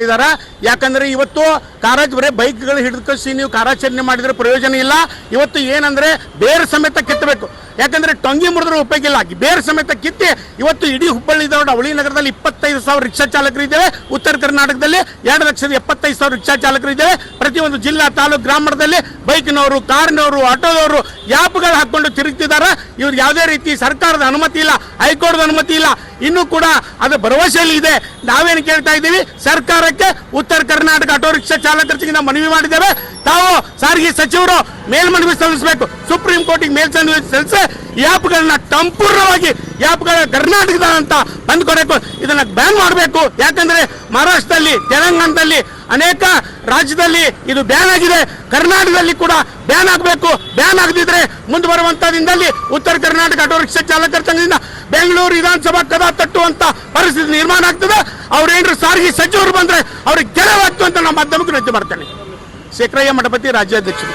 ಇದಾರ. ಯಾಕಂದ್ರೆ ಇವತ್ತು ಬರೀ ಬೈಕ್ಗಳು ಹಿಡಿದುಕಸಿ ನೀವು ಕಾರ್ಯಾಚರಣೆ ಮಾಡಿದ್ರೆ ಪ್ರಯೋಜನ ಇಲ್ಲ. ಇವತ್ತು ಏನಂದ್ರೆ ಬೇರೆ ಸಮೇತ ಕಿತ್ತಬೇಕು. ಯಾಕಂದ್ರೆ ಟೊಂಗಿ ಮುರಿದ್ರೆ ಉಪಯೋಗ ಇಲ್ಲ, ಬೇರೆ ಸಮೇತ ಕಿತ್ತಿ ಇವತ್ತು ಇಡೀ ಹುಬ್ಬಳ್ಳಿ ಅವಳಿ ನಗರದಲ್ಲಿ 25,000 ರಿಕ್ಷಾ ಚಾಲಕರು ಇದ್ದೇವೆ. ಉತ್ತರ ಕರ್ನಾಟಕದಲ್ಲಿ 2,75,000 ರಿಕ್ಷಾ ಚಾಲಕರು ಇದ್ದೇವೆ. ಪ್ರತಿಯೊಂದು ಜಿಲ್ಲಾ ತಾಲೂಕು ಗ್ರಾಮದಲ್ಲಿ ಬೈಕ್ನವರು, ಕಾರ್ನವರು, ಆಟೋದವರು ಯಾಪ್ಗಳು ಹಾಕೊಂಡು ತಿರುಗ್ತಿದ್ದಾರೆ. ಇವ್ರು ಯಾವುದೇ ರೀತಿ ಸರ್ಕಾರದ ಅನುಮತಿ ಇಲ್ಲ, ಹೈಕೋರ್ಟ್ ಅನುಮತಿ ಇಲ್ಲ. ಇನ್ನೂ ಕೂಡ ಅದು ಭರವಸೆಯಲ್ಲಿ ಇದೆ. ನಾವೇನು ಕೇಳ್ತಾ ಇದ್ದೀವಿ ಸರ್ಕಾರಕ್ಕೆ, ಉತ್ತರ ಕರ್ನಾಟಕ ಆಟೋ ರಿಕ್ಷಾ ಚಾಲಕರಿಗೆ ನಾವು ಮನವಿ ಮಾಡಿದ್ದೇವೆ. ತಾವು ಸಾರಿಗೆ ಸಚಿವರು ಮೇಲ್ಮನವಿ ಸಲ್ಲಿಸಬೇಕು, ಸುಪ್ರೀಂ ಕೋರ್ಟಿಗೆ ಮೇಲ್ಮನವಿ ಸಲ್ಲಿಸಿ ಈ ಆ್ಯಪ್ಗಳನ್ನ ಸಂಪೂರ್ಣವಾಗಿ ಆ್ಯಪ್ಗಳ ಕರ್ನಾಟಕದ ಅಂತ ತಂದುಕೊಡಬೇಕು. ಇದನ್ನ ಬ್ಯಾನ್ ಮಾಡಬೇಕು. ಯಾಕಂದ್ರೆ ಮಹಾರಾಷ್ಟ್ರದಲ್ಲಿ, ತೆಲಂಗಾಣದಲ್ಲಿ, ಅನೇಕ ರಾಜ್ಯದಲ್ಲಿ ಇದು ಬ್ಯಾನ್ ಆಗಿದೆ. ಕರ್ನಾಟಕದಲ್ಲಿ ಕೂಡ ಬ್ಯಾನ್ ಆಗಬೇಕು. ಬ್ಯಾನ್ ಆಗದಿದ್ರೆ ಮುಂದೆ ಬರುವಂತ ದಿನದಲ್ಲಿ ಉತ್ತರ ಕರ್ನಾಟಕ ಆಟೋ ರಿಕ್ಷಾ ಚಾಲಕರ ಸಂಘದಿಂದ ಬೆಂಗಳೂರು ವಿಧಾನಸಭಾ ಕದ ತಟ್ಟುವಂತ ಪರಿಸ್ಥಿತಿ ನಿರ್ಮಾಣ ಆಗ್ತದೆ. ಅವ್ರೇನ್ರು ಸಾರಿಗೆ ಸಚಿವರು ಬಂದ್ರೆ ಅವ್ರಿಗೆ ಗೆಲುವಾಗ್ತು ಅಂತ ನಮ್ಮ ಮಾಧ್ಯಮಕ್ಕೆ ವಿನಂತಿ ಮಾಡ್ತೇನೆ. ಶೇಖರಯ್ಯ ಮಠಪತಿ, ರಾಜ್ಯಾಧ್ಯಕ್ಷರು.